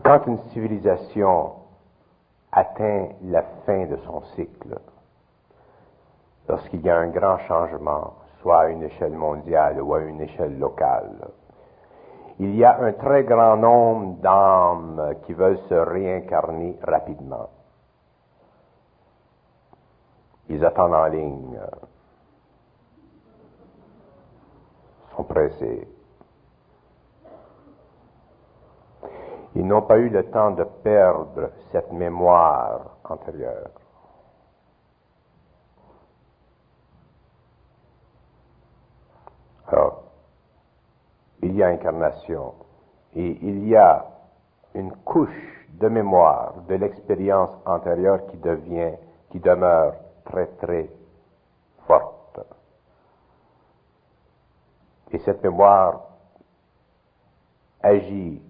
Quand une civilisation atteint la fin de son cycle, lorsqu'il y a un grand changement, soit à une échelle mondiale ou à une échelle locale, il y a un très grand nombre d'âmes qui veulent se réincarner rapidement. Ils attendent en ligne, sont pressés. Ils n'ont pas eu le temps de perdre cette mémoire antérieure. Alors, il y a incarnation et il y a une couche de mémoire de l'expérience antérieure qui demeure très très forte. Et cette mémoire agit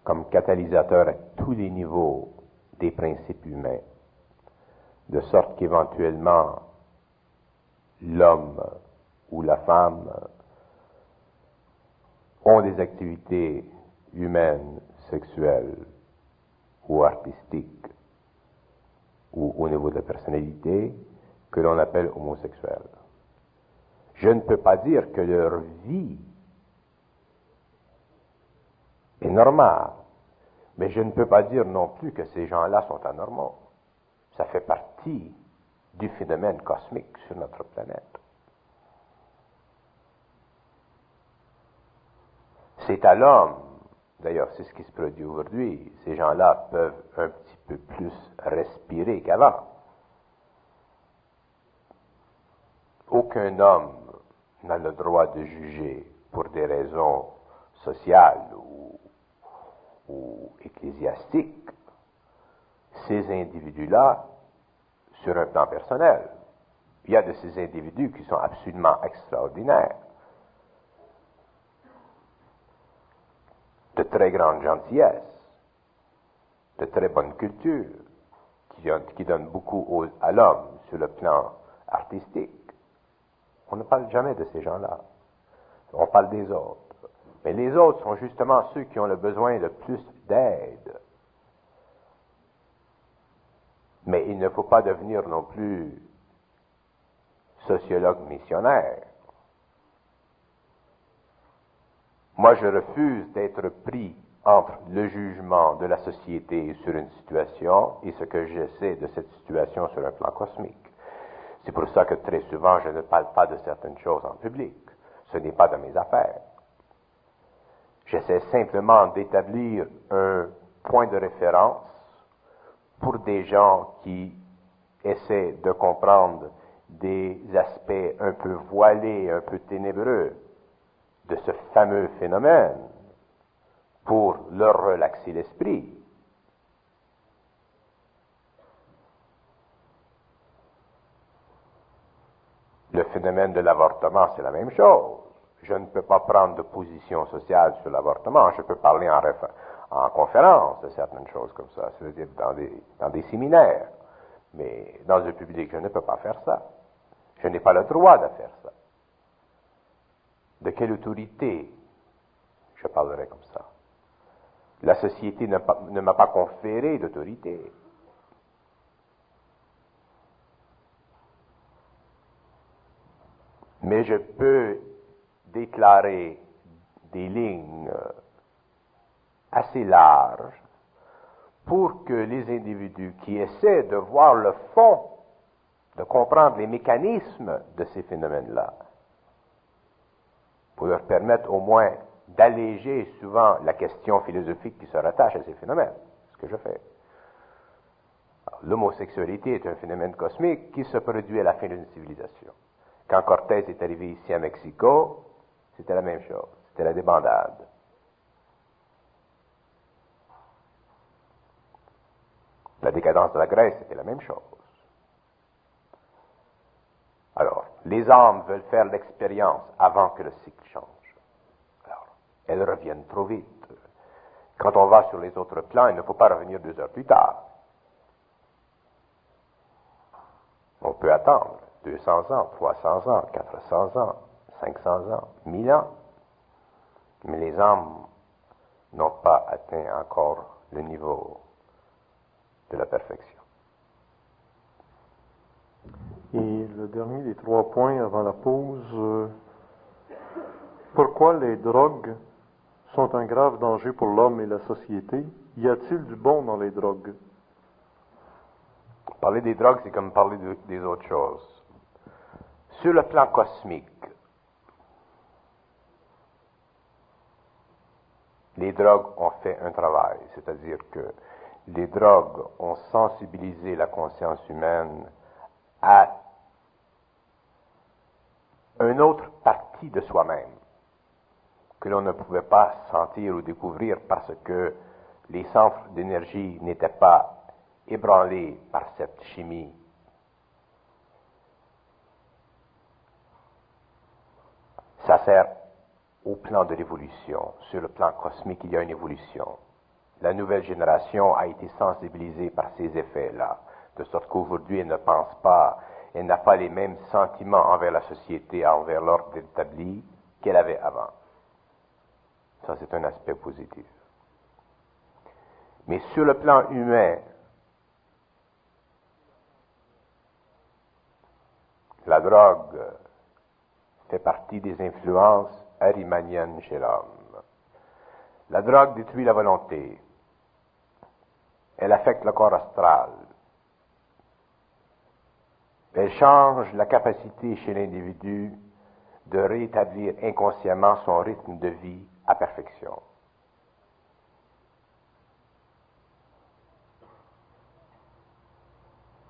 comme catalyseur à tous les niveaux des principes humains, de sorte qu'éventuellement l'homme ou la femme ont des activités humaines, sexuelles ou artistiques ou au niveau de la personnalité que l'on appelle homosexuels. Je ne peux pas dire que leur vie est normale, mais je ne peux pas dire non plus que ces gens-là sont anormaux. Ça fait partie du phénomène cosmique sur notre planète. C'est à l'homme, d'ailleurs c'est ce qui se produit aujourd'hui, ces gens-là peuvent un petit peu plus respirer qu'avant. Aucun homme n'a le droit de juger pour des raisons sociales ou ecclésiastiques ces individus-là sur un plan personnel. Il y a de ces individus qui sont absolument extraordinaires, de très grande gentillesse, de très bonne culture, qui donnent beaucoup à l'homme sur le plan artistique. On ne parle jamais de ces gens-là. On parle des autres. Mais les autres sont justement ceux qui ont le besoin de plus d'aide. Mais il ne faut pas devenir non plus sociologue missionnaire. Moi, je refuse d'être pris entre le jugement de la société sur une situation et ce que je sais de cette situation sur un plan cosmique. C'est pour ça que très souvent, je ne parle pas de certaines choses en public. Ce n'est pas de mes affaires. J'essaie simplement d'établir un point de référence pour des gens qui essaient de comprendre des aspects un peu voilés, un peu ténébreux de ce fameux phénomène pour leur relaxer l'esprit. Le phénomène de l'avortement, c'est la même chose. Je ne peux pas prendre de position sociale sur l'avortement. Je peux parler en conférence de certaines choses comme ça, c'est-à-dire dans des séminaires. Mais dans un public, je ne peux pas faire ça. Je n'ai pas le droit de faire ça. De quelle autorité je parlerai comme ça? La société ne m'a pas conféré d'autorité. Mais je peux déclarer des lignes assez larges pour que les individus qui essaient de voir le fond, de comprendre les mécanismes de ces phénomènes-là, pour leur permettre au moins d'alléger souvent la question philosophique qui se rattache à ces phénomènes, ce que je fais. L'homosexualité est un phénomène cosmique qui se produit à la fin d'une civilisation. Quand Cortés est arrivé ici à Mexico, c'était la même chose, c'était la débandade. La décadence de la Grèce, c'était la même chose. Alors, les âmes veulent faire l'expérience avant que le cycle change. Alors, elles reviennent trop vite. Quand on va sur les autres plans, il ne faut pas revenir 2 heures plus tard. On peut attendre 200 ans, 300 ans, 400 ans, 500 ans, 1000 ans. Mais les âmes n'ont pas atteint encore le niveau de la perfection. Et le dernier des 3 points avant la pause, pourquoi les drogues sont un grave danger pour l'homme et la société? Y a-t-il du bon dans les drogues? Parler des drogues, c'est comme parler des autres choses. Sur le plan cosmique, les drogues ont fait un travail, c'est-à-dire que les drogues ont sensibilisé la conscience humaine à une autre partie de soi-même que l'on ne pouvait pas sentir ou découvrir parce que les centres d'énergie n'étaient pas ébranlés par cette chimie. Ça sert au plan de l'évolution. Sur le plan cosmique, il y a une évolution. La nouvelle génération a été sensibilisée par ces effets-là, de sorte qu'aujourd'hui, elle ne pense pas, elle n'a pas les mêmes sentiments envers la société, envers l'ordre établi qu'elle avait avant. Ça, c'est un aspect positif. Mais sur le plan humain, la drogue fait partie des influences arimaniennes chez l'homme. La drogue détruit la volonté. Elle affecte le corps astral. Elle change la capacité chez l'individu de rétablir inconsciemment son rythme de vie à perfection.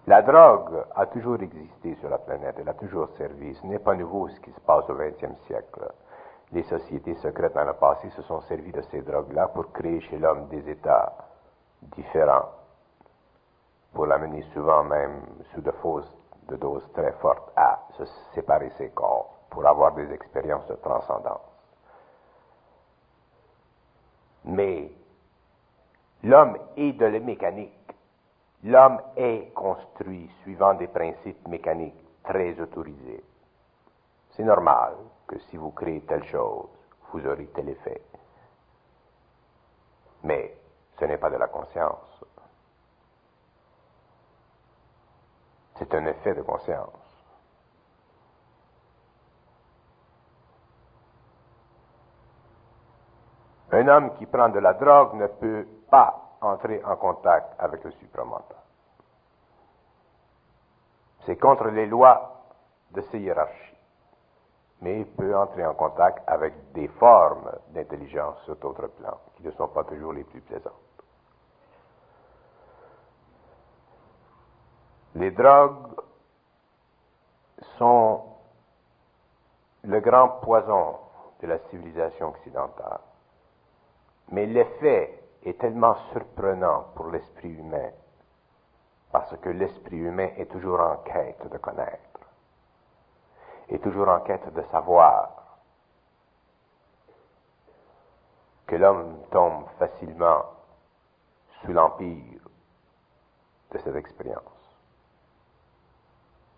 La drogue a toujours existé sur la planète, elle a toujours servi. Ce n'est pas nouveau ce qui se passe au XXe siècle. Les sociétés secrètes dans le passé se sont servies de ces drogues-là pour créer chez l'homme des états différents, pour l'amener souvent même sous de doses très fortes à se séparer ses corps, pour avoir des expériences de transcendance. Mais l'homme est de la mécanique. L'homme est construit suivant des principes mécaniques très autorisés. C'est normal que si vous créez telle chose, vous aurez tel effet. Mais ce n'est pas de la conscience. C'est un effet de conscience. Un homme qui prend de la drogue ne peut pas entrer en contact avec le supramental. C'est contre les lois de ces hiérarchies. Mais il peut entrer en contact avec des formes d'intelligence sur d'autres plans, qui ne sont pas toujours les plus plaisantes. Les drogues sont le grand poison de la civilisation occidentale. Mais l'effet est tellement surprenant pour l'esprit humain, parce que l'esprit humain est toujours en quête de connaître, est toujours en quête de savoir, que l'homme tombe facilement sous l'empire de cette expérience,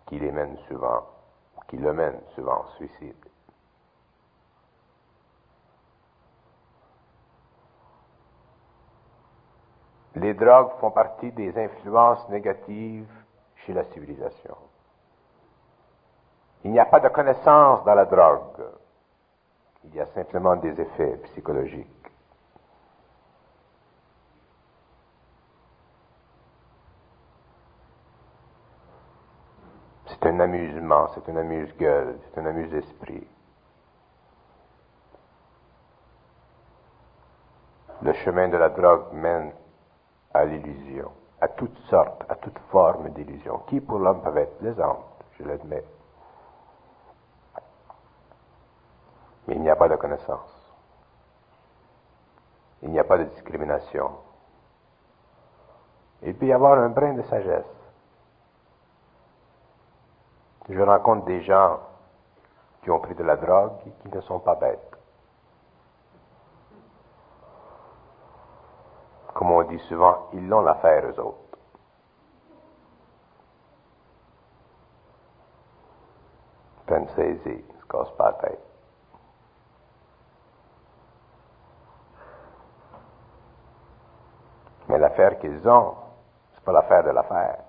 qui le mène souvent au suicide. Les drogues font partie des influences négatives chez la civilisation. Il n'y a pas de connaissance dans la drogue. Il y a simplement des effets psychologiques. C'est un amusement, c'est un amuse-gueule, c'est un amuse-esprit. Le chemin de la drogue mène à l'illusion, à toutes sortes, à toute forme d'illusion, qui pour l'homme peuvent être plaisantes, je l'admets. Mais il n'y a pas de connaissance. Il n'y a pas de discrimination. Il peut y avoir un brin de sagesse. Je rencontre des gens qui ont pris de la drogue et qui ne sont pas bêtes. Comme on dit souvent, ils l'ont l'affaire, eux autres. Peine saisie, ne se casse pas la tête. qu'ils ont, c'est pas l'affaire de l'affaire,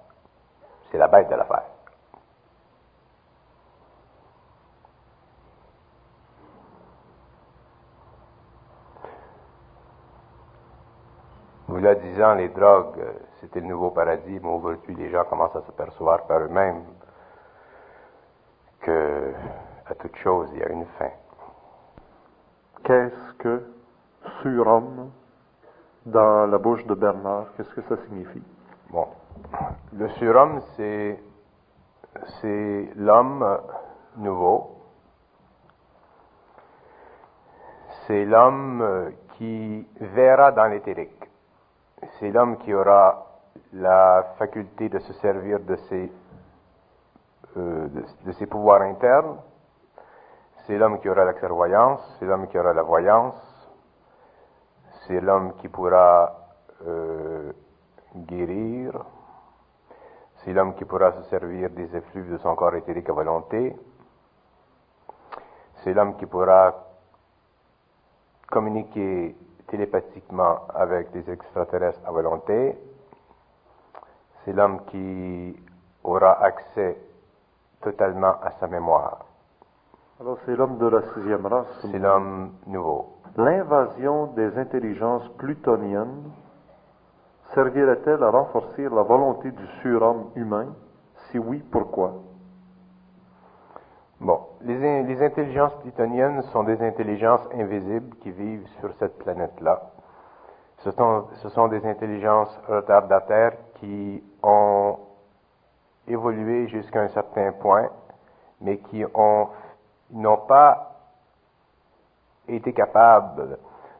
c'est la bête de l'affaire. Vous là 10 ans, les drogues, c'était le nouveau paradis, mais aujourd'hui, les gens commencent à s'apercevoir par eux-mêmes que, à toute chose, il y a une fin. Qu'est-ce que surhomme dans la bouche de Bernard? Qu'est-ce que ça signifie? Bon. Le surhomme, c'est l'homme nouveau. C'est l'homme qui verra dans l'éthérique. C'est l'homme qui aura la faculté de se servir de ses pouvoirs internes. C'est l'homme qui aura la clairvoyance, c'est l'homme qui aura la voyance, c'est l'homme qui pourra guérir, c'est l'homme qui pourra se servir des effluves de son corps éthérique à volonté, c'est l'homme qui pourra communiquer télépathiquement avec des extraterrestres à volonté, c'est l'homme qui aura accès totalement à sa mémoire. Alors c'est l'homme de la 6e race. C'est l'homme nouveau. L'invasion des intelligences plutoniennes servirait-elle à renforcer la volonté du surhomme humain? Si oui, pourquoi? Bon, les intelligences plutoniennes sont des intelligences invisibles qui vivent sur cette planète-là. Ce sont des intelligences retardataires qui ont évolué jusqu'à un certain point, mais qui n'ont pas été capables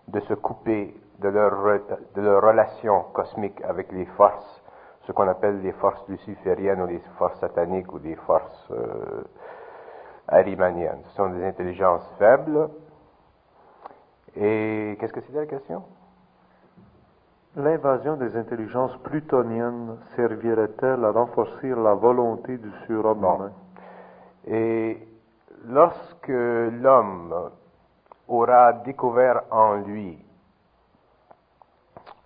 de se couper de leur relation cosmique avec les forces, ce qu'on appelle les forces lucifériennes ou les forces sataniques ou les forces arimaniennes. Ce sont des intelligences faibles. Et qu'est-ce que c'était la question? L'invasion des intelligences plutoniennes servirait-elle à renforcer la volonté du surhomme humain? Et lorsque l'homme aura découvert en lui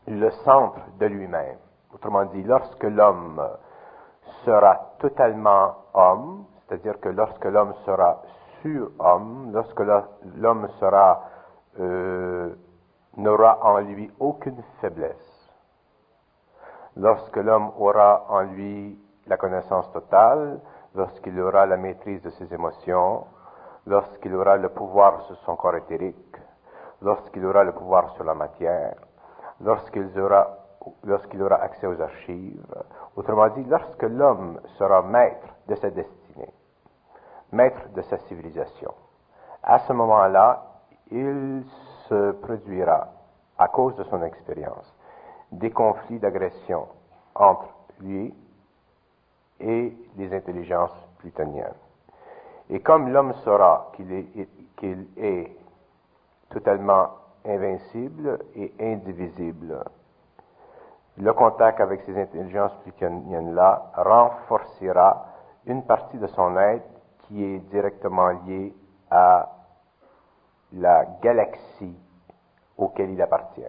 le centre de lui-même, autrement dit, lorsque l'homme sera totalement homme, c'est-à-dire que lorsque l'homme sera surhomme, lorsque l'homme n'aura en lui aucune faiblesse, lorsque l'homme aura en lui la connaissance totale, lorsqu'il aura la maîtrise de ses émotions, lorsqu'il aura le pouvoir sur son corps éthérique, lorsqu'il aura le pouvoir sur la matière, lorsqu'il aura accès aux archives, autrement dit, lorsque l'homme sera maître de sa destinée, maître de sa civilisation, à ce moment-là, il se produira, à cause de son expérience, des conflits d'agression entre lui et les intelligences plutoniennes. Et comme l'homme saura qu'il est totalement invincible et indivisible, le contact avec ces intelligences plutoniennes-là renforcera une partie de son être qui est directement liée à la galaxie auquel il appartient.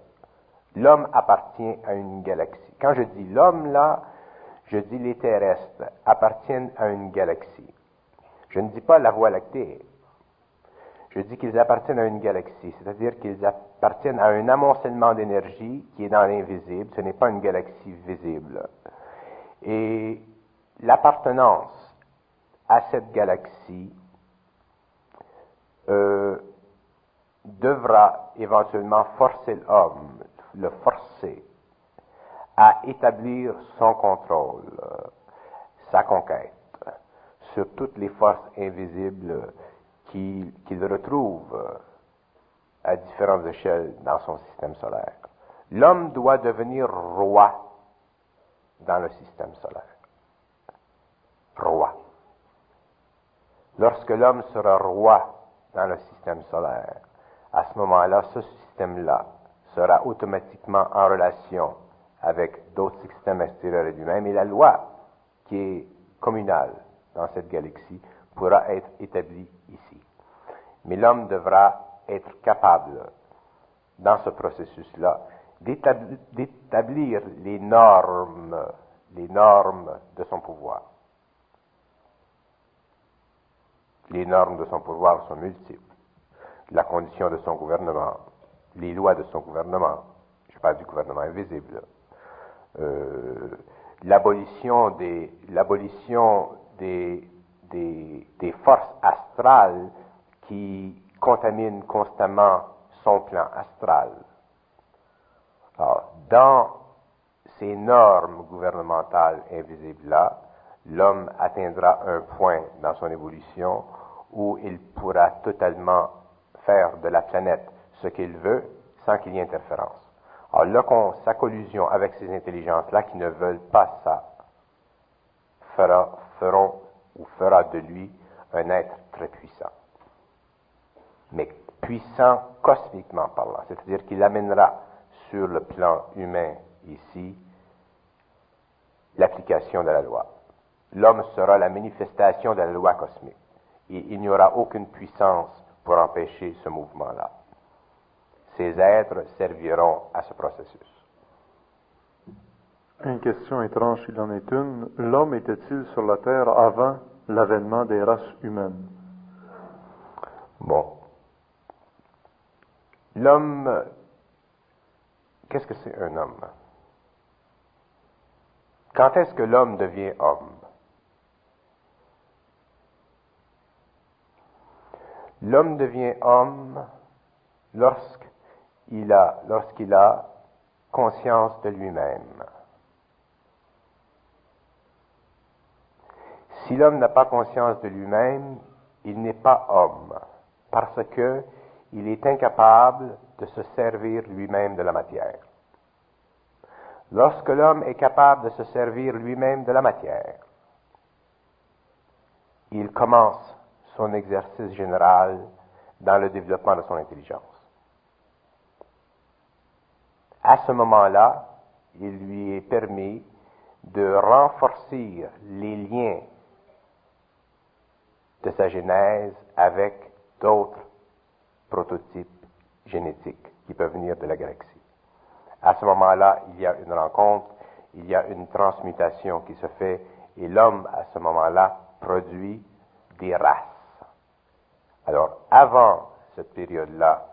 L'homme appartient à une galaxie. Quand je dis l'homme, là, je dis les terrestres appartiennent à une galaxie. Je ne dis pas la Voie lactée. Je dis qu'ils appartiennent à une galaxie, c'est-à-dire qu'ils appartiennent à un amoncellement d'énergie qui est dans l'invisible. Ce n'est pas une galaxie visible. Et l'appartenance à cette galaxie devra éventuellement forcer l'homme, le forcer à établir son contrôle, sa conquête sur toutes les forces invisibles qu'il retrouve à différentes échelles dans son système solaire. L'homme doit devenir roi dans le système solaire. Roi. Lorsque l'homme sera roi dans le système solaire, à ce moment-là, ce système-là sera automatiquement en relation avec d'autres systèmes extérieurs à lui-même, et la loi qui est communale dans cette galaxie pourra être établie ici. Mais l'homme devra être capable, dans ce processus-là, d'établir les normes de son pouvoir. Les normes de son pouvoir sont multiples. La condition de son gouvernement, les lois de son gouvernement, je parle du gouvernement invisible, l'abolition des forces astrales qui contaminent constamment son plan astral. Alors, dans ces normes gouvernementales invisibles-là, l'homme atteindra un point dans son évolution où il pourra totalement faire de la planète ce qu'il veut sans qu'il y ait interférence. Alors, sa collusion avec ces intelligences-là qui ne veulent pas ça fera de lui un être très puissant. Mais puissant cosmiquement parlant, c'est-à-dire qu'il amènera sur le plan humain ici l'application de la loi. L'homme sera la manifestation de la loi cosmique et il n'y aura aucune puissance pour empêcher ce mouvement-là. Ces êtres serviront à ce processus. Une question étrange, il en est une. L'homme était-il sur la Terre avant l'avènement des races humaines? Bon. L'homme, qu'est-ce que c'est un homme? Quand est-ce que l'homme devient homme? L'homme devient homme lorsqu'il a conscience de lui-même. Si l'homme n'a pas conscience de lui-même, il n'est pas homme, parce que il est incapable de se servir lui-même de la matière. Lorsque l'homme est capable de se servir lui-même de la matière, il commence son exercice général dans le développement de son intelligence. À ce moment-là, il lui est permis de renforcer les liens de sa genèse avec d'autres prototypes génétiques qui peuvent venir de la galaxie. À ce moment-là, il y a une rencontre, il y a une transmutation qui se fait, et l'homme, à ce moment-là, produit des races. Alors, avant cette période-là,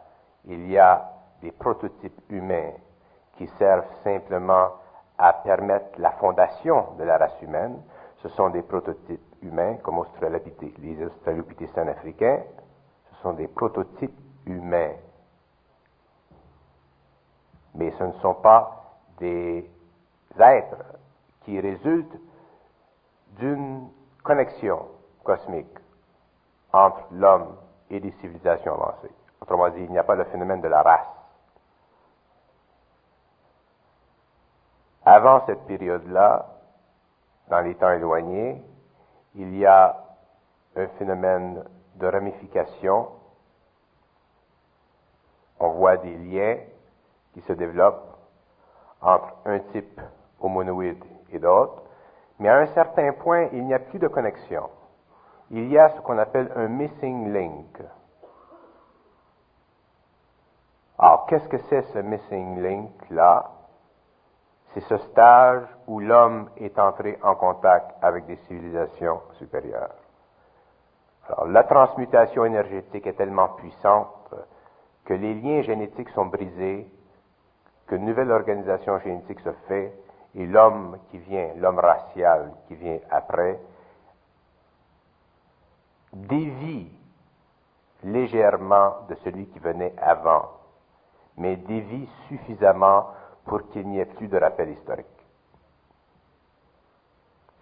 il y a des prototypes humains qui servent simplement à permettre la fondation de la race humaine. Ce sont des prototypes humains, comme les Australopithèciens africains. Ce sont des prototypes humains. Mais ce ne sont pas des êtres qui résultent d'une connexion cosmique entre l'homme et des civilisations avancées. Autrement dit, il n'y a pas le phénomène de la race. Avant cette période-là, dans les temps éloignés, il y a un phénomène de ramification. On voit des liens qui se développent entre un type homonoïde et d'autres, mais à un certain point, il n'y a plus de connexion. Il y a ce qu'on appelle un missing link. Alors, qu'est-ce que c'est ce missing link-là? C'est ce stage où l'homme est entré en contact avec des civilisations supérieures. Alors, la transmutation énergétique est tellement puissante que les liens génétiques sont brisés, qu'une nouvelle organisation génétique se fait, et l'homme qui vient, l'homme racial qui vient après, dévie légèrement de celui qui venait avant, mais dévie suffisamment pour qu'il n'y ait plus de rappel historique.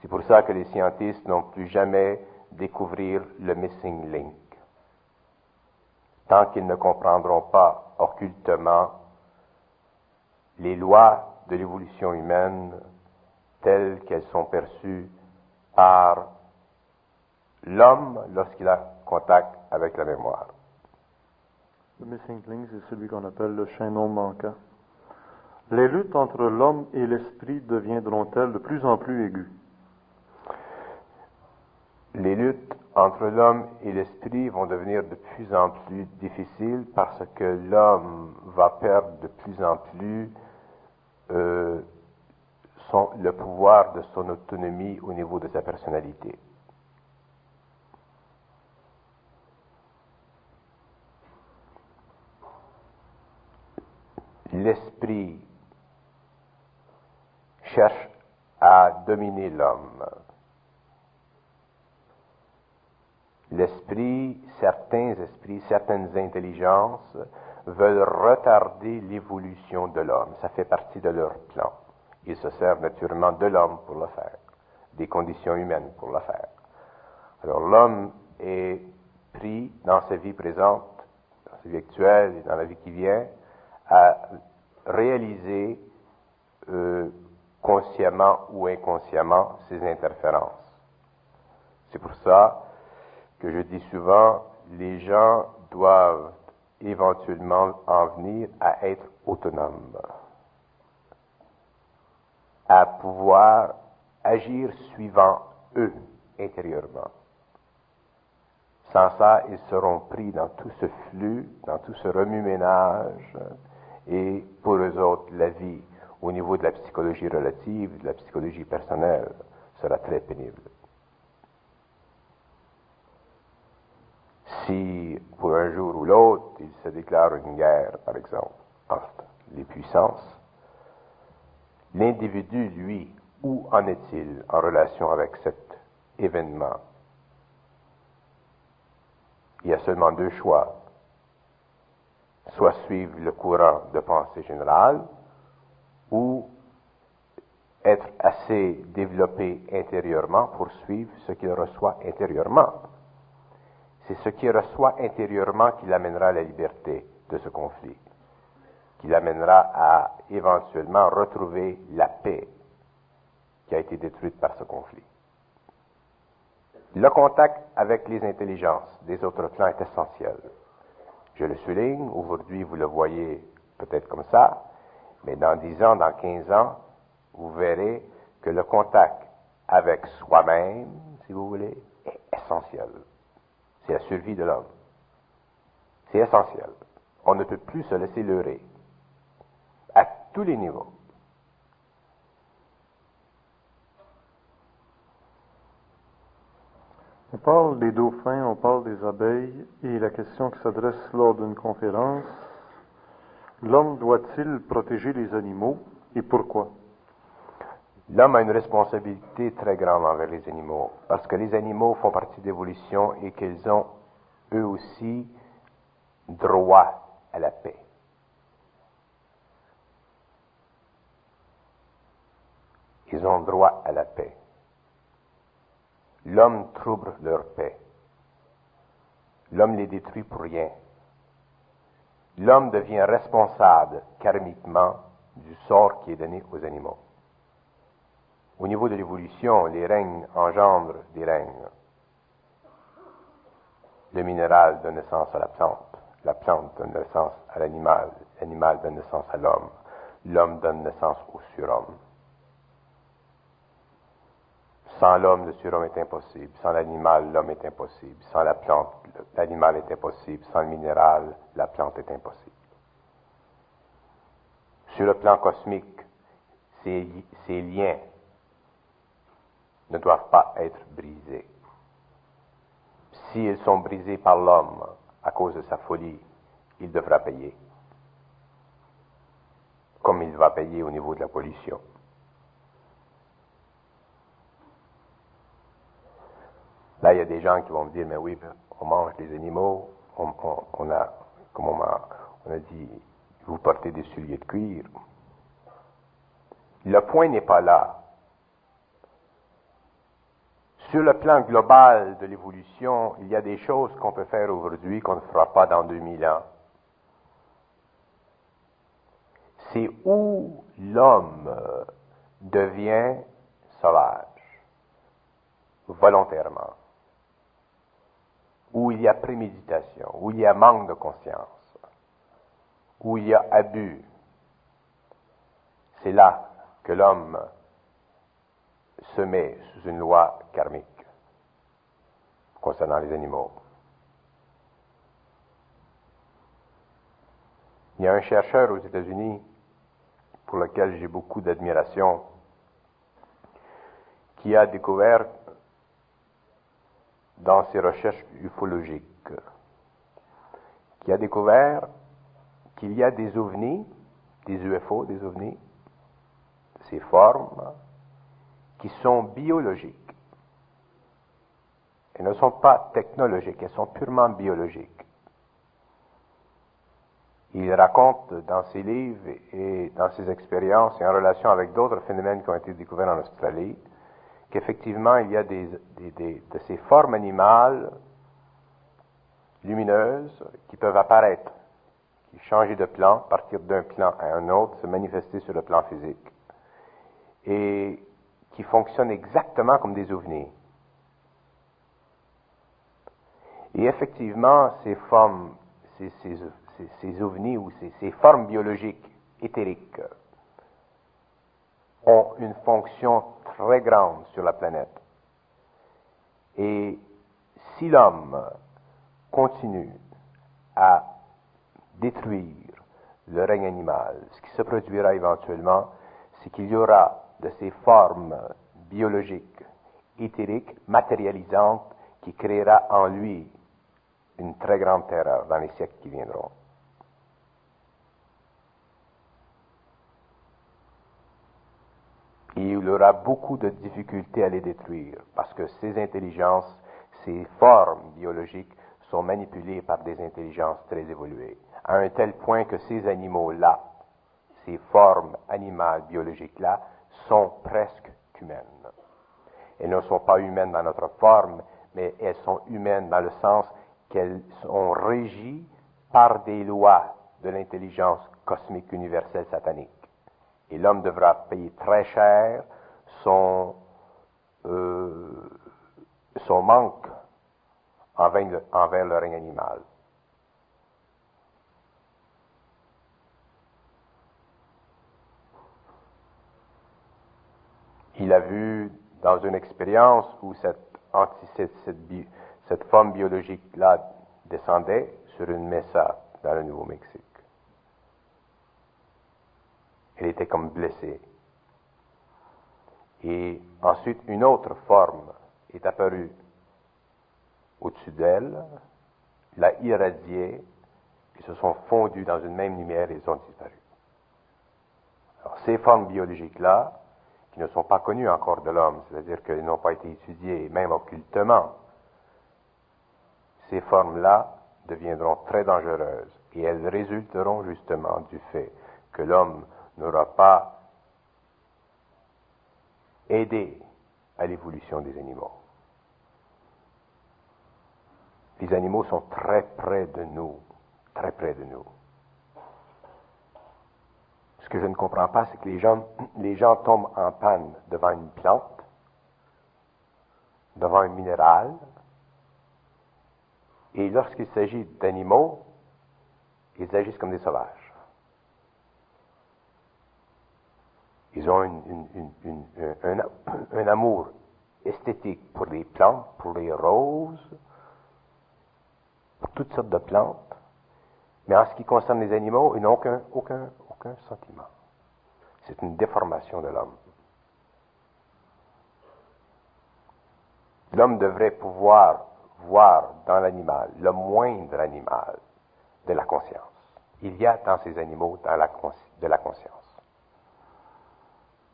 C'est pour ça que les scientifiques n'ont plus jamais découvrir le missing link. Tant qu'ils ne comprendront pas occultement les lois de l'évolution humaine telles qu'elles sont perçues par l'homme lorsqu'il a contact avec la mémoire. Le missing link, c'est celui qu'on appelle le chaînon manquant. Les luttes entre l'homme et l'esprit deviendront-elles de plus en plus aiguës? Les luttes entre l'homme et l'esprit vont devenir de plus en plus difficiles parce que l'homme va perdre de plus en plus le pouvoir de son autonomie au niveau de sa personnalité. L'esprit cherche à dominer l'homme. Certaines intelligences veulent retarder l'évolution de l'homme. Ça fait partie de leur plan. Ils se servent naturellement de l'homme pour le faire, des conditions humaines pour le faire. Alors l'homme est pris dans sa vie présente, dans sa vie actuelle et dans la vie qui vient, à réaliser consciemment ou inconsciemment ses interférences. C'est pour ça que je dis souvent, les gens doivent éventuellement en venir à être autonomes, à pouvoir agir suivant eux intérieurement. Sans ça, ils seront pris dans tout ce flux, dans tout ce remue-ménage, et pour eux autres, la vie au niveau de la psychologie relative, de la psychologie personnelle, sera très pénible. Si, pour un jour ou l'autre, il se déclare une guerre, par exemple, entre les puissances, l'individu, lui, où en est-il en relation avec cet événement? Il y a seulement deux choix. Soit suivre le courant de pensée générale, ou être assez développé intérieurement pour suivre ce qu'il reçoit intérieurement. C'est ce qu'il reçoit intérieurement qui l'amènera à la liberté de ce conflit, qui l'amènera à éventuellement retrouver la paix qui a été détruite par ce conflit. Le contact avec les intelligences des autres plans est essentiel. Je le souligne, aujourd'hui vous le voyez peut-être comme ça, mais dans 10 ans, dans 15 ans, vous verrez que le contact avec soi-même, si vous voulez, est essentiel. C'est la survie de l'homme. C'est essentiel. On ne peut plus se laisser leurrer. À tous les niveaux. On parle des dauphins, on parle des abeilles, et la question qui s'adresse lors d'une conférence, l'homme doit-il protéger les animaux et pourquoi? L'homme a une responsabilité très grande envers les animaux, parce que les animaux font partie de l'évolution et qu'ils ont, eux aussi, droit à la paix. Ils ont droit à la paix. L'homme trouble leur paix. L'homme les détruit pour rien. L'homme devient responsable karmiquement du sort qui est donné aux animaux. Au niveau de l'évolution, les règnes engendrent des règnes. Le minéral donne naissance à la plante donne naissance à l'animal donne naissance à l'homme donne naissance au surhomme. Sans l'homme, le surhomme est impossible. Sans l'animal, l'homme est impossible. Sans la plante, l'animal est impossible. Sans le minéral, la plante est impossible. Sur le plan cosmique, ces liens ne doivent pas être brisés. S'ils sont brisés par l'homme à cause de sa folie, il devra payer. Comme il va payer au niveau de la pollution. Là, il y a des gens qui vont me dire, mais oui, on mange les animaux, on a dit, vous portez des souliers de cuir. Le point n'est pas là. Sur le plan global de l'évolution, il y a des choses qu'on peut faire aujourd'hui qu'on ne fera pas dans 2000 ans. C'est où l'homme devient sauvage, volontairement, où il y a préméditation, où il y a manque de conscience, où il y a abus. C'est là que l'homme se met sous une loi karmique concernant les animaux. Il y a un chercheur aux États-Unis pour lequel j'ai beaucoup d'admiration, qui a découvert dans ses recherches ufologiques, qui a découvert qu'il y a des ovnis, des UFO, des ovnis, ces formes, qui sont biologiques. Elles ne sont pas technologiques, elles sont purement biologiques. Il raconte dans ses livres et dans ses expériences et en relation avec d'autres phénomènes qui ont été découverts en Australie, qu'effectivement il y a de ces formes animales lumineuses qui peuvent apparaître, qui changent de plan, partir d'un plan à un autre, se manifester sur le plan physique, et qui fonctionnent exactement comme des ovnis. Et effectivement, ces formes, ces ovnis ou ces formes biologiques éthériques ont une fonction très grande sur la planète. Et si l'homme continue à détruire le règne animal, ce qui se produira éventuellement, c'est qu'il y aura de ces formes biologiques, éthériques, matérialisantes, qui créera en lui une très grande terreur dans les siècles qui viendront. Et il aura beaucoup de difficultés à les détruire, parce que ces intelligences, ces formes biologiques sont manipulées par des intelligences très évoluées, à un tel point que ces animaux-là, ces formes animales biologiques-là, sont presque humaines. Elles ne sont pas humaines dans notre forme, mais elles sont humaines dans le sens qu'elles sont régies par des lois de l'intelligence cosmique universelle satanique. Et l'homme devra payer très cher son manque envers le règne animal. Il a vu dans une expérience où cette forme biologique-là descendait sur une mesa dans le Nouveau-Mexique. Elle était comme blessée. Et ensuite, une autre forme est apparue au-dessus d'elle, l'a irradiée, ils se sont fondus dans une même lumière et ils ont disparu. Alors, ces formes biologiques-là, qui ne sont pas connues encore de l'homme, c'est-à-dire qu'elles n'ont pas été étudiées, même occultement, ces formes-là deviendront très dangereuses et elles résulteront justement du fait que l'homme n'aura pas aidé à l'évolution des animaux. Les animaux sont très près de nous, très près de nous. Ce que je ne comprends pas, c'est que les gens tombent en panne devant une plante, devant un minéral, et lorsqu'il s'agit d'animaux, ils agissent comme des sauvages. Ils ont un amour esthétique pour les plantes, pour les roses, pour toutes sortes de plantes. Mais en ce qui concerne les animaux, ils n'ont aucun sentiment. C'est une déformation de l'homme. L'homme devrait pouvoir voir dans l'animal, le moindre animal, de la conscience. Il y a dans ces animaux de la conscience.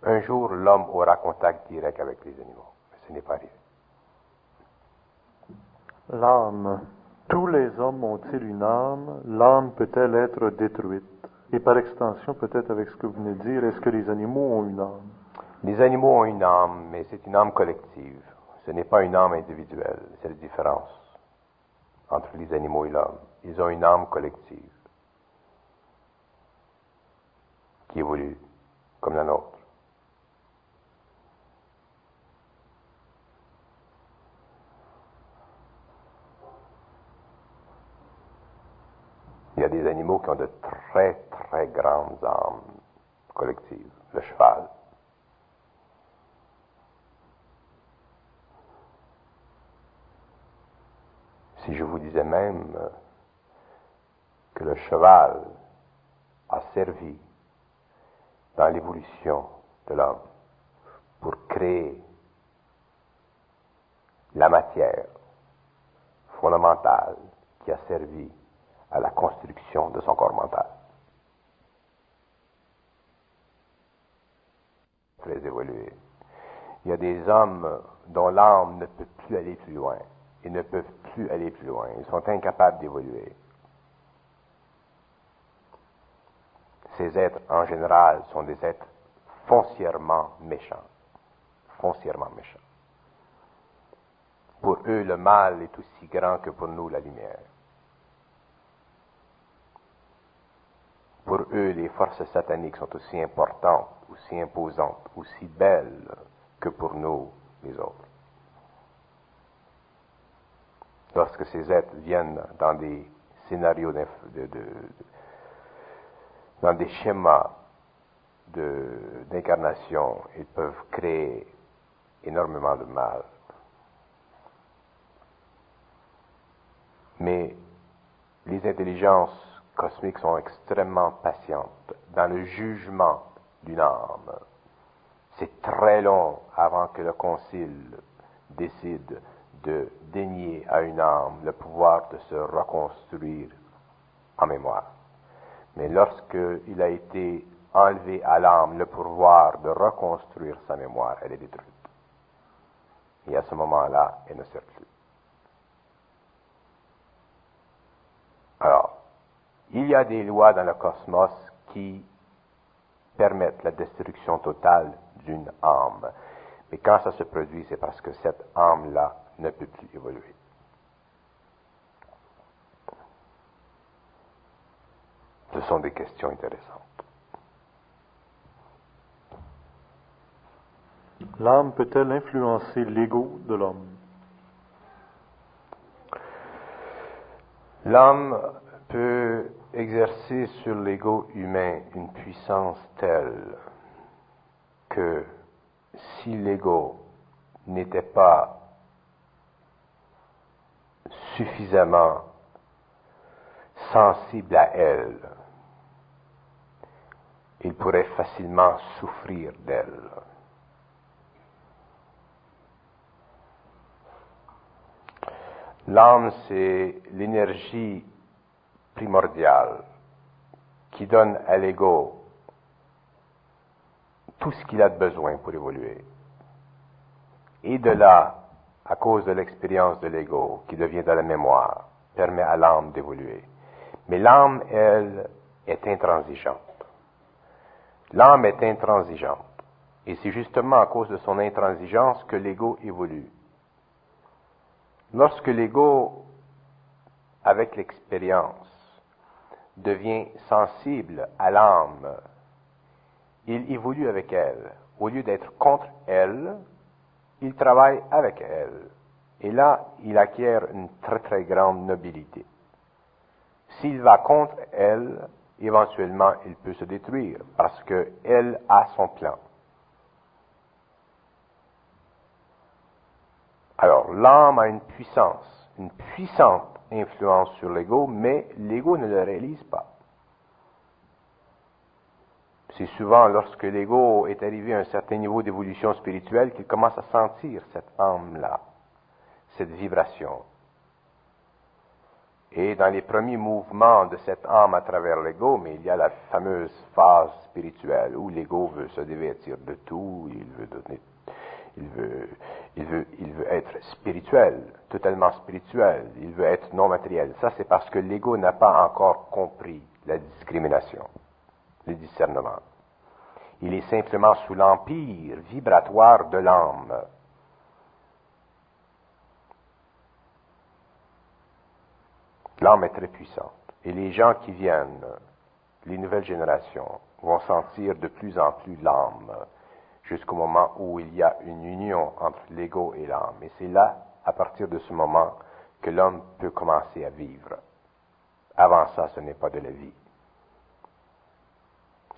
Un jour, l'homme aura contact direct avec les animaux, mais ce n'est pas arrivé. L'âme. Tous les hommes ont-ils une âme? L'âme peut-elle être détruite? Et par extension, peut-être avec ce que vous venez de dire, est-ce que les animaux ont une âme? Les animaux ont une âme, mais c'est une âme collective. Ce n'est pas une âme individuelle. C'est la différence entre les animaux et l'homme. Ils ont une âme collective qui évolue comme la nôtre. Il y a des animaux qui ont de très, très grandes âmes collectives. Le cheval. Si je vous disais même que le cheval a servi dans l'évolution de l'homme pour créer la matière fondamentale qui a servi à la construction de son corps mental. Très évolué. Il y a des hommes dont l'âme ne peut plus aller plus loin. Ils ne peuvent plus aller plus loin. Ils sont incapables d'évoluer. Ces êtres, en général, sont des êtres foncièrement méchants. Foncièrement méchants. Pour eux, le mal est aussi grand que pour nous la lumière. Pour eux, les forces sataniques sont aussi importantes, aussi imposantes, aussi belles que pour nous, les autres. Lorsque ces êtres viennent dans des scénarios, dans des schémas d'incarnation, ils peuvent créer énormément de mal. Mais les intelligences cosmiques sont extrêmement patientes dans le jugement d'une âme. C'est très long avant que le concile décide de dénier à une âme le pouvoir de se reconstruire en mémoire. Mais lorsqu'il a été enlevé à l'âme le pouvoir de reconstruire sa mémoire, elle est détruite. Et à ce moment-là, elle ne sert plus. Alors, il y a des lois dans le cosmos qui permettent la destruction totale d'une âme. Mais quand ça se produit, c'est parce que cette âme-là ne peut plus évoluer. Ce sont des questions intéressantes. L'âme peut-elle influencer l'ego de l'homme? L'âme peut exercer sur l'ego humain une puissance telle que si l'ego n'était pas suffisamment sensible à elle, il pourrait facilement souffrir d'elle. L'âme, c'est l'énergie primordiale qui donne à l'ego tout ce qu'il a de besoin pour évoluer. Et de là, à cause de l'expérience de l'ego qui devient de la mémoire, permet à l'âme d'évoluer. Mais l'âme, elle, est intransigeante. L'âme est intransigeante. Et c'est justement à cause de son intransigeance que l'ego évolue. Lorsque l'ego, avec l'expérience, devient sensible à l'âme, il évolue avec elle. Au lieu d'être contre elle, il travaille avec elle. Et là, il acquiert une très très grande nobilité. S'il va contre elle, éventuellement, il peut se détruire parce qu'elle a son plan. Alors, l'âme a une puissante influence sur l'ego, mais l'ego ne le réalise pas. C'est souvent lorsque l'ego est arrivé à un certain niveau d'évolution spirituelle qu'il commence à sentir cette âme-là, cette vibration. Et dans les premiers mouvements de cette âme à travers l'ego, mais il y a la fameuse phase spirituelle où l'ego veut se dévêtir de tout, il veut être spirituel, totalement spirituel, il veut être non matériel. Ça, c'est parce que l'ego n'a pas encore compris la discrimination, le discernement. Il est simplement sous l'empire vibratoire de l'âme. L'âme est très puissante. Et les gens qui viennent, les nouvelles générations, vont sentir de plus en plus l'âme, jusqu'au moment où il y a une union entre l'ego et l'âme. Et c'est là, à partir de ce moment, que l'homme peut commencer à vivre. Avant ça, ce n'est pas de la vie.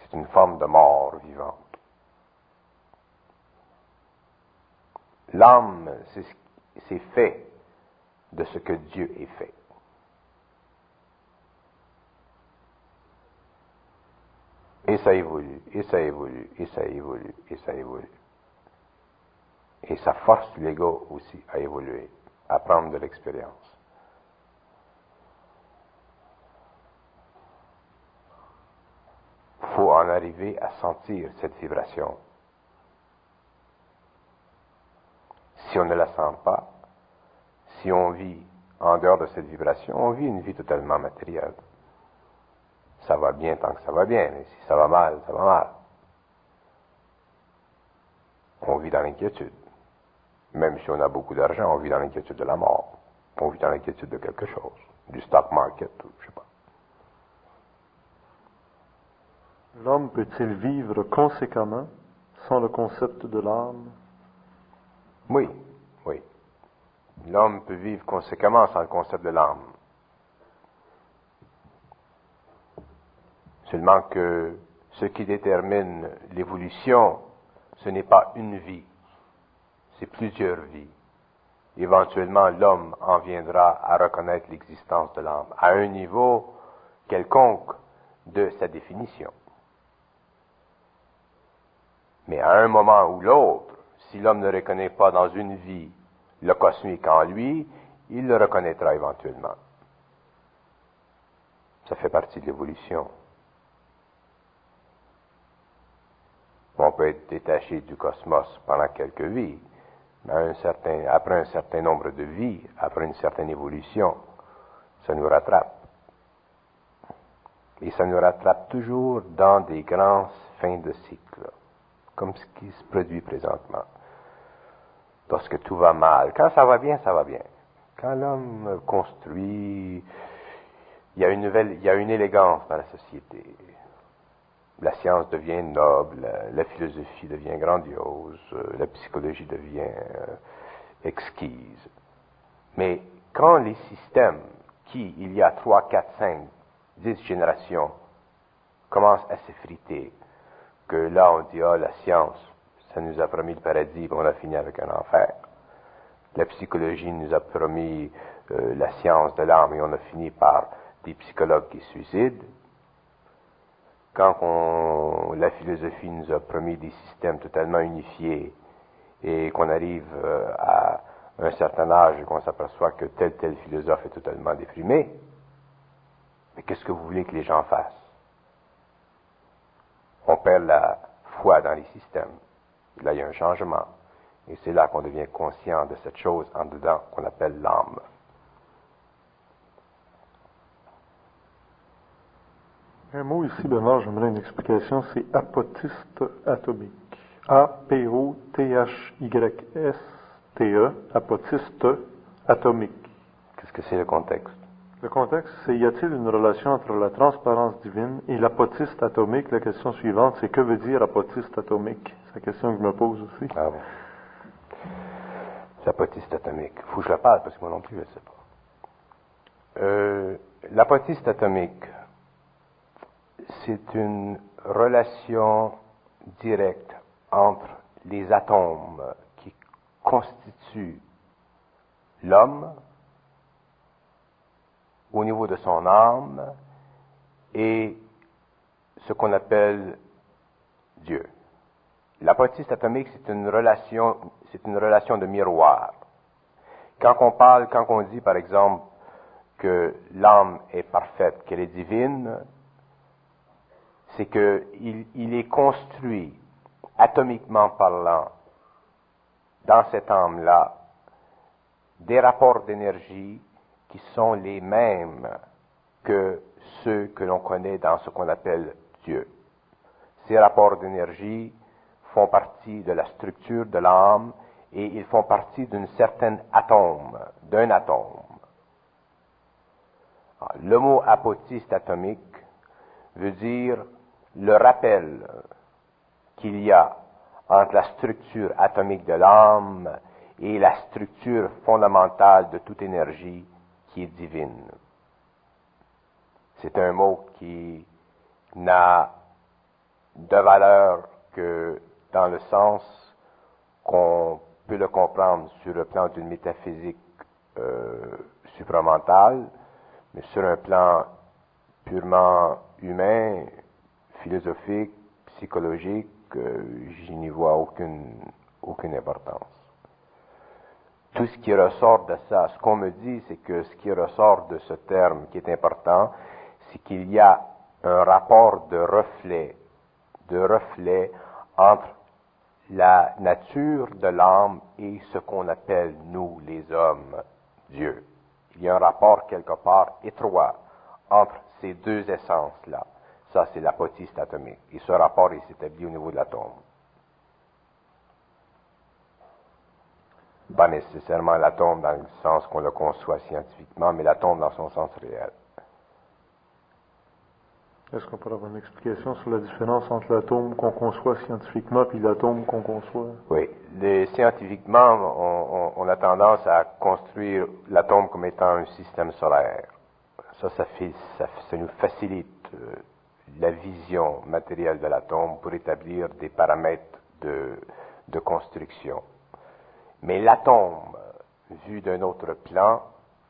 C'est une forme de mort vivante. L'âme, c'est fait de ce que Dieu est fait. Et ça évolue, et ça évolue, et ça évolue, et ça évolue. Et ça force l'ego aussi à évoluer, à prendre de l'expérience. Il faut en arriver à sentir cette vibration. Si on ne la sent pas, si on vit en dehors de cette vibration, on vit une vie totalement matérielle. Ça va bien tant que ça va bien, mais si ça va mal, ça va mal. On vit dans l'inquiétude. Même si on a beaucoup d'argent, on vit dans l'inquiétude de la mort. On vit dans l'inquiétude de quelque chose, du stock market, ou je sais pas. L'homme peut-il vivre conséquemment sans le concept de l'âme? Oui, oui. L'homme peut vivre conséquemment sans le concept de l'âme. Seulement que ce qui détermine l'évolution, ce n'est pas une vie, c'est plusieurs vies. Éventuellement, l'homme en viendra à reconnaître l'existence de l'âme à un niveau quelconque de sa définition. Mais à un moment ou l'autre, si l'homme ne reconnaît pas dans une vie le cosmique en lui, il le reconnaîtra éventuellement. Ça fait partie de l'évolution. On peut être détaché du cosmos pendant quelques vies, mais après un certain nombre de vies, après une certaine évolution, ça nous rattrape. Et ça nous rattrape toujours dans des grandes fins de cycle, comme ce qui se produit présentement. Lorsque tout va mal, quand ça va bien, ça va bien. Quand l'homme construit, il y a une élégance dans la société. La science devient noble, la philosophie devient grandiose, la psychologie devient exquise. Mais quand les systèmes qui, il y a 3, 4, 5, 10 générations, commencent à s'effriter, que là on dit, la science, ça nous a promis le paradis, on a fini avec un enfer. La psychologie nous a promis la science de l'âme et on a fini par des psychologues qui se suicident. Quand la philosophie nous a promis des systèmes totalement unifiés et qu'on arrive à un certain âge et qu'on s'aperçoit que tel philosophe est totalement déprimé, mais qu'est-ce que vous voulez que les gens fassent? On perd la foi dans les systèmes. Là, il y a un changement. Et c'est là qu'on devient conscient de cette chose en dedans qu'on appelle l'âme. Un mot ici, Bernard, j'aimerais une explication, c'est apotiste atomique. A-P-O-T-H-Y-S-T-E, apotiste atomique. Qu'est-ce que c'est le contexte? Le contexte, c'est y a-t-il une relation entre la transparence divine et l'apotiste atomique? La question suivante, c'est que veut dire apotiste atomique? C'est la question que je me pose aussi. Ah bon. L'apotiste atomique. Il faut que je la parle parce que moi non plus, je ne sais pas. L'apotiste atomique, c'est une relation directe entre les atomes qui constituent l'homme au niveau de son âme et ce qu'on appelle Dieu. L'apotiste atomique, c'est une relation de miroir. Quand on dit par exemple que l'âme est parfaite, qu'elle est divine, c'est qu'il est construit, atomiquement parlant, dans cette âme-là, des rapports d'énergie qui sont les mêmes que ceux que l'on connaît dans ce qu'on appelle Dieu. Ces rapports d'énergie font partie de la structure de l'âme et ils font partie d'un atome. Alors, le mot apotiste atomique veut dire le rappel qu'il y a entre la structure atomique de l'âme et la structure fondamentale de toute énergie qui est divine. C'est un mot qui n'a de valeur que dans le sens qu'on peut le comprendre sur le plan d'une métaphysique supramentale, mais sur un plan purement humain, philosophique, psychologique, je n'y vois aucune importance. Tout ce qui ressort de ça, ce qu'on me dit, c'est que ce qui ressort de ce terme qui est important, c'est qu'il y a un rapport de reflet entre la nature de l'âme et ce qu'on appelle, nous, les hommes, Dieu. Il y a un rapport quelque part étroit entre ces deux essences-là. Ça, c'est l'apotiste atomique. Et ce rapport, il s'établit au niveau de l'atome. Pas nécessairement l'atome dans le sens qu'on le conçoit scientifiquement, mais l'atome dans son sens réel. Est-ce qu'on peut avoir une explication sur la différence entre l'atome qu'on conçoit scientifiquement et l'atome qu'on conçoit? Oui. Scientifiquement, on a tendance à construire l'atome comme étant un système solaire. Ça nous facilite la vision matérielle de l'atome pour établir des paramètres de construction. Mais l'atome, vu d'un autre plan,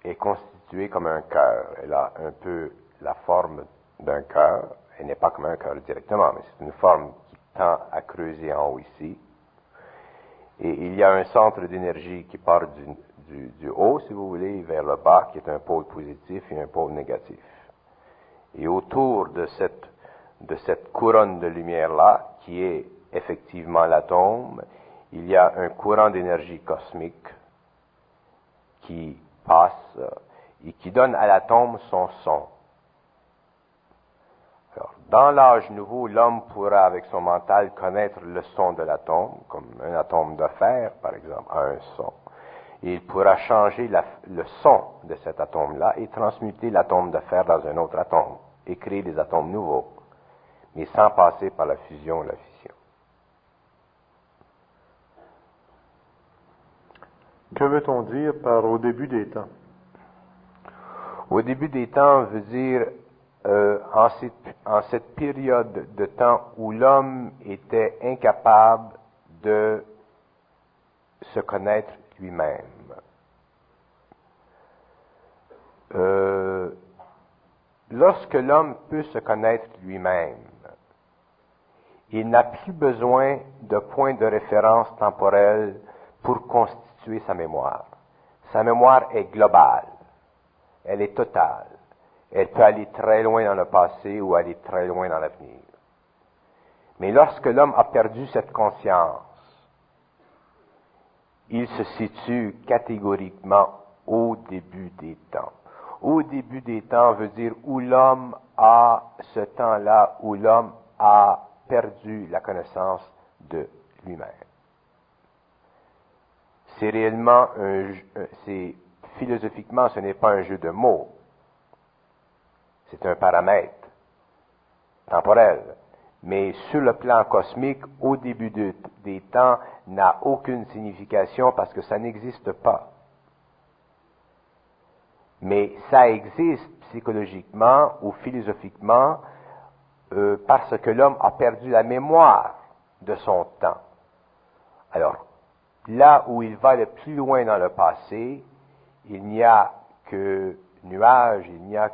est constitué comme un cœur. Elle a un peu la forme d'un cœur. Elle n'est pas comme un cœur directement, mais c'est une forme qui tend à creuser en haut ici. Et il y a un centre d'énergie qui part du haut, si vous voulez, vers le bas, qui est un pôle positif et un pôle négatif. Et autour de cette couronne de lumière-là, qui est effectivement l'atome, il y a un courant d'énergie cosmique qui passe et qui donne à l'atome son son. Alors, dans l'âge nouveau, l'homme pourra, avec son mental, connaître le son de l'atome, comme un atome de fer, par exemple, a un son. Et il pourra changer le son de cet atome-là et transmuter l'atome de fer dans un autre atome et créer des atomes nouveaux, mais sans passer par la fusion ou la fission. Que veut-on dire par au début des temps? Au début des temps veut dire en cette période de temps où l'homme était incapable de se connaître lui-même. Lorsque l'homme peut se connaître lui-même, il n'a plus besoin de points de référence temporels pour constituer sa mémoire. Sa mémoire est globale, elle est totale. Elle peut aller très loin dans le passé ou aller très loin dans l'avenir. Mais lorsque l'homme a perdu cette conscience, il se situe catégoriquement au début des temps. Au début des temps veut dire où l'homme a ce temps-là, où l'homme a perdu la connaissance de lui-même. C'est réellement philosophiquement, ce n'est pas un jeu de mots. C'est un paramètre temporel. Mais sur le plan cosmique, au début des temps, n'a aucune signification parce que ça n'existe pas. Mais ça existe psychologiquement ou philosophiquement parce que l'homme a perdu la mémoire de son temps. Alors, là où il va le plus loin dans le passé, il n'y a que nuages, il n'y a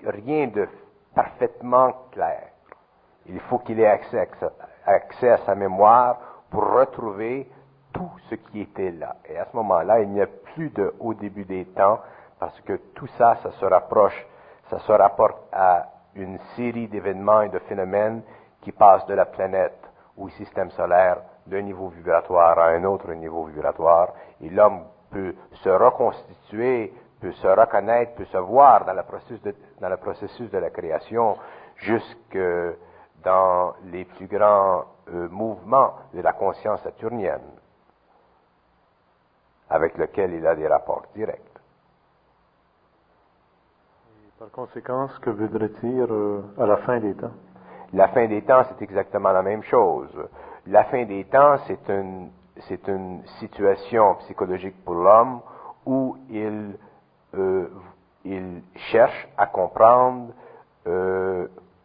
rien de parfaitement clair. Il faut qu'il ait accès à sa mémoire pour retrouver tout ce qui était là. Et à ce moment-là, il n'y a plus de au début des temps, parce que tout ça, ça se rapporte à une série d'événements et de phénomènes qui passent de la planète ou du système solaire d'un niveau vibratoire à un autre niveau vibratoire, et l'homme peut se reconstituer, peut se reconnaître, peut se voir dans le processus de la création, jusque dans les plus grands mouvements de la conscience saturnienne, avec lequel il a des rapports directs. Et par conséquent, que voudrait dire à la fin des temps? La fin des temps, c'est exactement la même chose. La fin des temps, c'est une situation psychologique pour l'homme où il cherche à comprendre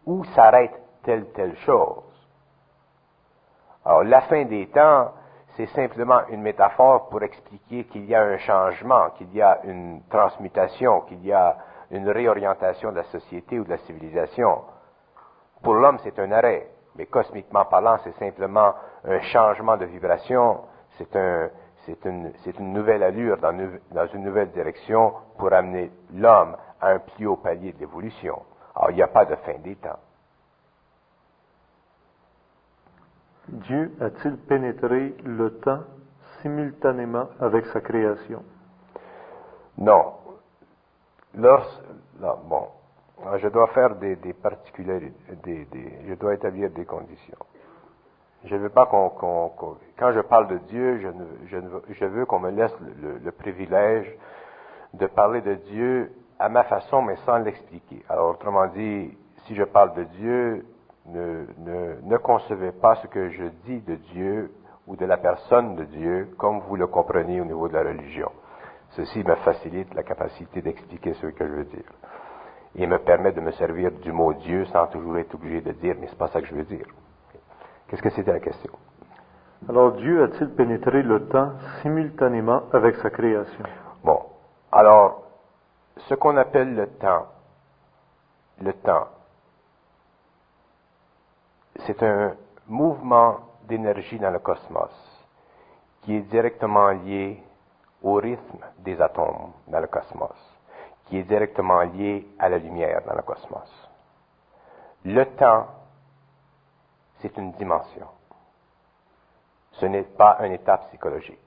où s'arrête telle chose. Alors, la fin des temps, c'est simplement une métaphore pour expliquer qu'il y a un changement, qu'il y a une transmutation, qu'il y a une réorientation de la société ou de la civilisation. Pour l'homme, c'est un arrêt, mais cosmiquement parlant, c'est simplement un changement de vibration, c'est une nouvelle allure dans une nouvelle direction pour amener l'homme à un plus haut palier de l'évolution. Alors, il n'y a pas de fin des temps. Dieu a-t-il pénétré le temps simultanément avec sa création? Non. Bon, je dois faire des particularités, je dois établir des conditions. Je ne veux pas quand je parle de Dieu, je veux qu'on me laisse le privilège de parler de Dieu à ma façon, mais sans l'expliquer. Alors, autrement dit, si je parle de Dieu, ne concevez pas ce que je dis de Dieu ou de la personne de Dieu comme vous le comprenez au niveau de la religion. Ceci me facilite la capacité d'expliquer ce que je veux dire et me permet de me servir du mot Dieu sans toujours être obligé de dire, mais c'est pas ça que je veux dire. Qu'est-ce que c'était la question? Alors, Dieu a-t-il pénétré le temps simultanément avec sa création? Bon, alors, ce qu'on appelle le temps, c'est un mouvement d'énergie dans le cosmos qui est directement lié au rythme des atomes dans le cosmos, qui est directement lié à la lumière dans le cosmos. Le temps, c'est une dimension. Ce n'est pas un état psychologique.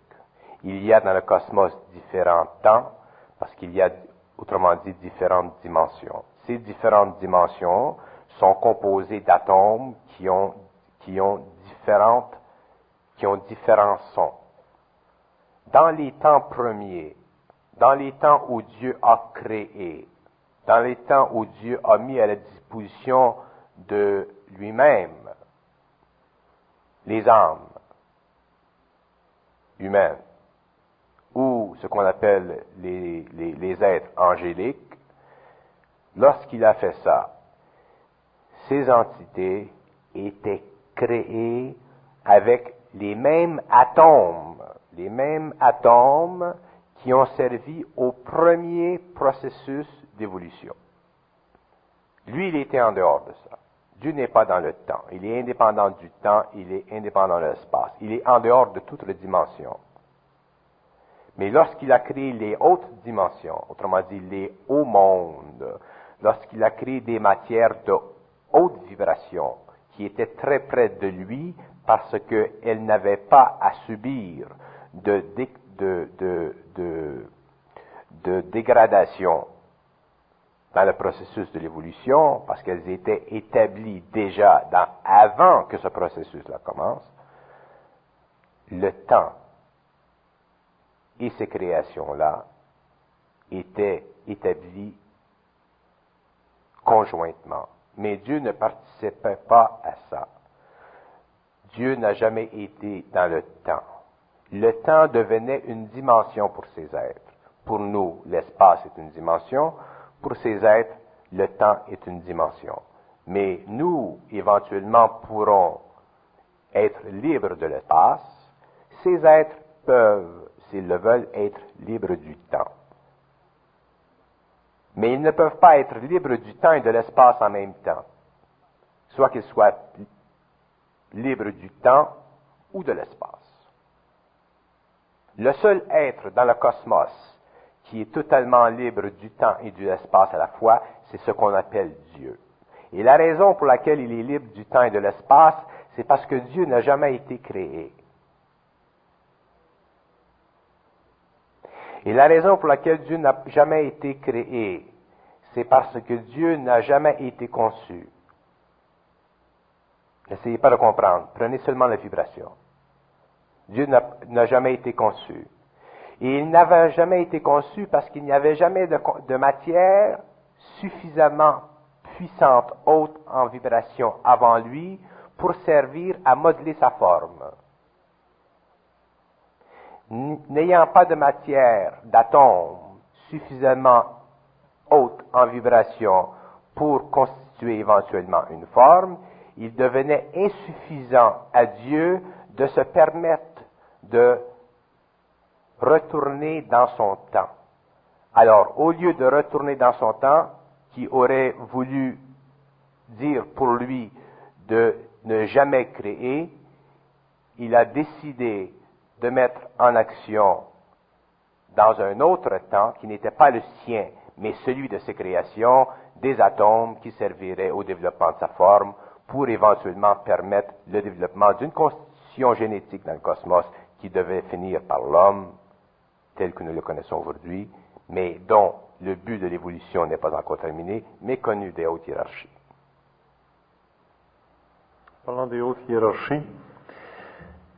Il y a dans le cosmos différents temps, parce qu'il y a, autrement dit, différentes dimensions. Ces différentes dimensions sont composées d'atomes qui ont différents sons. Dans les temps premiers, dans les temps où Dieu a créé, dans les temps où Dieu a mis à la disposition de lui-même les âmes humaines, ou ce qu'on appelle les êtres angéliques, lorsqu'il a fait ça, ces entités étaient créées avec les mêmes atomes qui ont servi au premier processus d'évolution. Lui, il était en dehors de ça. Dieu n'est pas dans le temps. Il est indépendant du temps, il est indépendant de l'espace. Il est en dehors de toutes les dimensions. Mais lorsqu'il a créé les hautes dimensions, autrement dit les hauts mondes, lorsqu'il a créé des matières de haute vibration qui étaient très près de lui parce qu'elles n'avaient pas à subir de dégradation dans le processus de l'évolution, parce qu'elles étaient établies déjà avant que ce processus-là commence, le temps et ces créations-là étaient établies conjointement. Mais Dieu ne participait pas à ça. Dieu n'a jamais été dans le temps. Le temps devenait une dimension pour ces êtres. Pour nous, l'espace est une dimension. Pour ces êtres, le temps est une dimension. Mais nous, éventuellement, pourrons être libres de l'espace. Ces êtres peuvent, s'ils le veulent, être libres du temps. Mais ils ne peuvent pas être libres du temps et de l'espace en même temps. Soit qu'ils soient libres du temps ou de l'espace. Le seul être dans le cosmos qui est totalement libre du temps et de l'espace à la fois, c'est ce qu'on appelle Dieu. Et la raison pour laquelle il est libre du temps et de l'espace, c'est parce que Dieu n'a jamais été créé. Et la raison pour laquelle Dieu n'a jamais été créé, c'est parce que Dieu n'a jamais été conçu. N'essayez pas de comprendre, prenez seulement la vibration. Dieu n'a jamais été conçu. Et il n'avait jamais été conçu parce qu'il n'y avait jamais de matière suffisamment puissante, haute en vibration avant lui pour servir à modeler sa forme. N'ayant pas de matière, d'atomes suffisamment haute en vibration pour constituer éventuellement une forme, il devenait insuffisant à Dieu de se permettre de retourner dans son temps, Alors, au lieu de retourner dans son temps, qui aurait voulu dire pour lui de ne jamais créer, il a décidé de mettre en action dans un autre temps qui n'était pas le sien, mais celui de ses créations, des atomes qui serviraient au développement de sa forme pour éventuellement permettre le développement d'une constitution génétique dans le cosmos qui devait finir par l'homme tel que nous le connaissons aujourd'hui, mais dont le but de l'évolution n'est pas encore terminé, mais connu des hautes hiérarchies. Parlant des hautes hiérarchies,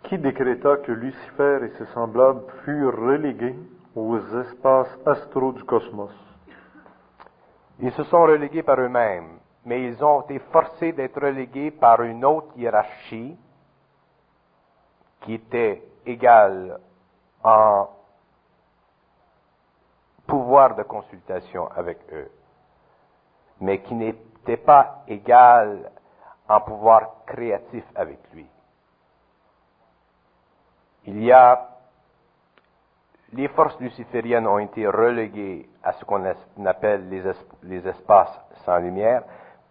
qui décréta que Lucifer et ses semblables furent relégués aux espaces astraux du cosmos? Ils se sont relégués par eux-mêmes, mais ils ont été forcés d'être relégués par une autre hiérarchie qui était égale en pouvoir de consultation avec eux, mais qui n'était pas égale en pouvoir créatif avec lui. Les forces lucifériennes ont été reléguées à ce qu'on appelle les espaces sans lumière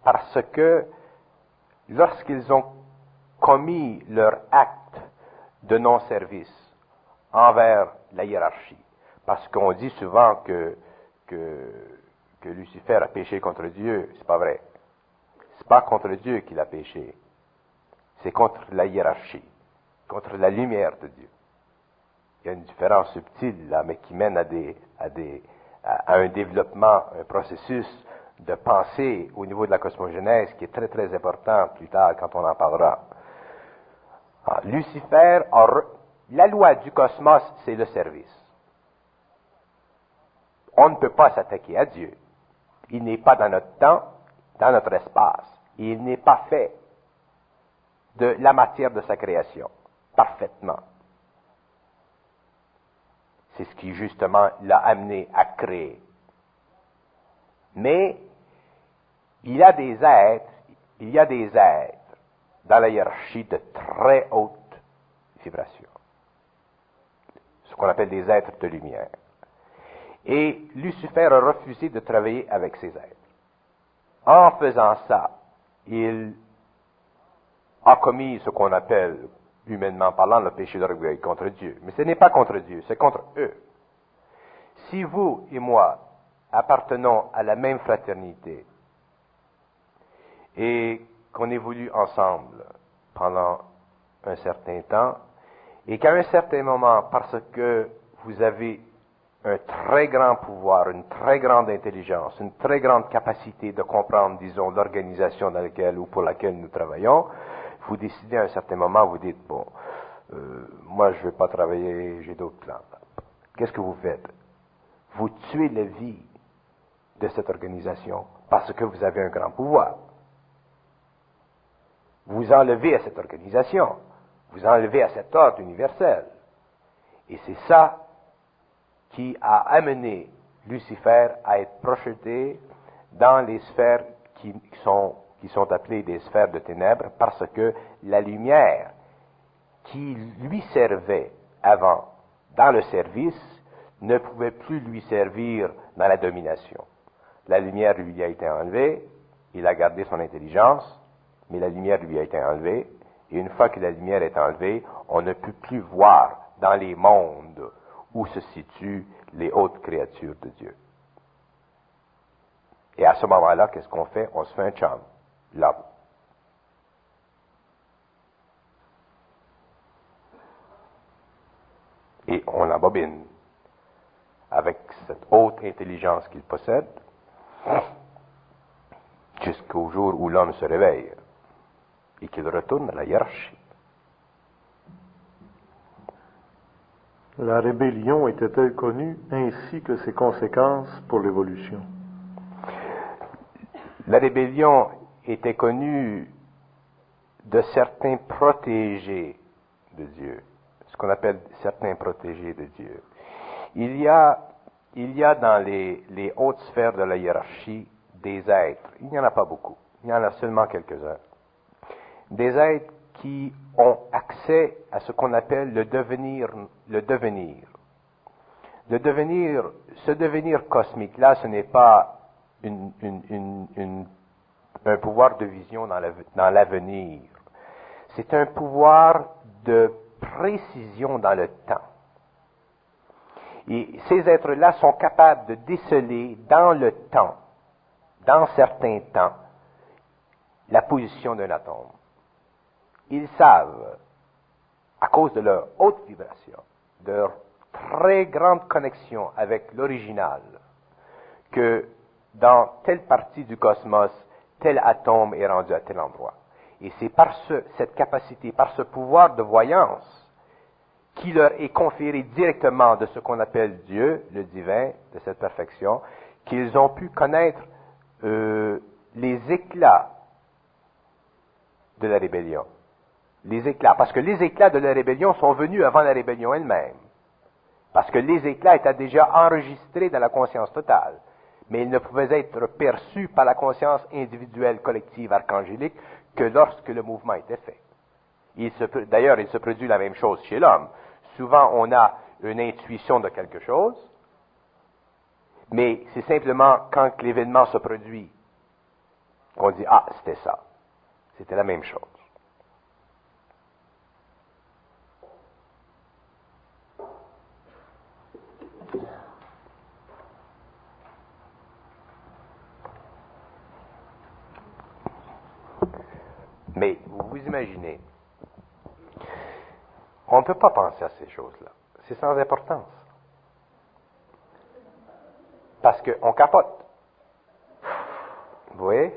parce que lorsqu'ils ont commis leur acte de non-service envers la hiérarchie, parce qu'on dit souvent que Lucifer a péché contre Dieu, c'est pas vrai. C'est pas contre Dieu qu'il a péché, c'est contre la hiérarchie, contre la lumière de Dieu. Il y a une différence subtile là, mais qui mène à un développement, un processus de pensée au niveau de la cosmogénèse qui est très très important plus tard quand on en parlera. Lucifer, la loi du cosmos, c'est le service. On ne peut pas s'attaquer à Dieu. Il n'est pas dans notre temps, dans notre espace. Il n'est pas fait de la matière de sa création, parfaitement. C'est ce qui, justement, l'a amené à créer. Mais, il y a des êtres dans la hiérarchie de très haute vibration. Ce qu'on appelle des êtres de lumière. Et Lucifer a refusé de travailler avec ces êtres. En faisant ça, il a commis ce qu'on appelle, humainement parlant, le péché d'orgueil contre Dieu. Mais ce n'est pas contre Dieu, c'est contre eux. Si vous et moi appartenons à la même fraternité et qu'on évolue ensemble pendant un certain temps, et qu'à un certain moment, parce que vous avez un très grand pouvoir, une très grande intelligence, une très grande capacité de comprendre, disons, l'organisation dans laquelle ou pour laquelle nous travaillons, vous décidez à un certain moment, vous dites, bon, moi je ne vais pas travailler, j'ai d'autres plans. Qu'est-ce que vous faites? Vous tuez la vie de cette organisation parce que vous avez un grand pouvoir. Vous enlevez à cette organisation, vous enlevez à cet ordre universel. Et c'est ça qui a amené Lucifer à être projeté dans les sphères qui sont appelées des sphères de ténèbres, parce que la lumière qui lui servait avant dans le service ne pouvait plus lui servir dans la domination. La lumière lui a été enlevée, il a gardé son intelligence, mais la lumière lui a été enlevée, et une fois que la lumière est enlevée, on ne peut plus voir dans les mondes où se situent les hautes créatures de Dieu. Et à ce moment-là, qu'est-ce qu'on fait? On se fait un chum, l'homme. Et on l'embobine avec cette haute intelligence qu'il possède jusqu'au jour où l'homme se réveille et qu'il retourne à la hiérarchie. La rébellion était-elle connue ainsi que ses conséquences pour l'évolution? La rébellion était connue de certains protégés de Dieu, ce qu'on appelle certains protégés de Dieu. Il y a dans les hautes sphères de la hiérarchie des êtres, il n'y en a pas beaucoup, il y en a seulement quelques-uns, des êtres qui ont accès à ce qu'on appelle le devenir. Ce devenir cosmique-là, ce n'est pas un pouvoir de vision dans l'avenir. C'est un pouvoir de précision dans le temps. Et ces êtres-là sont capables de déceler dans le temps, dans certains temps, la position d'un atome. Ils savent, à cause de leur haute vibration, de leur très grande connexion avec l'original, que dans telle partie du cosmos, tel atome est rendu à tel endroit. Et c'est par cette capacité, par ce pouvoir de voyance, qui leur est conféré directement de ce qu'on appelle Dieu, le divin, de cette perfection, qu'ils ont pu connaître les éclats de la rébellion. Les éclats, parce que les éclats de la rébellion sont venus avant la rébellion elle-même. Parce que les éclats étaient déjà enregistrés dans la conscience totale, mais ils ne pouvaient être perçus par la conscience individuelle collective archangélique que lorsque le mouvement était fait. D'ailleurs, il se produit la même chose chez l'homme. Souvent, on a une intuition de quelque chose, mais c'est simplement quand l'événement se produit qu'on dit « Ah, c'était ça. C'était la même chose. » Mais vous imaginez, on ne peut pas penser à ces choses-là. C'est sans importance. Parce qu'on capote. Vous voyez?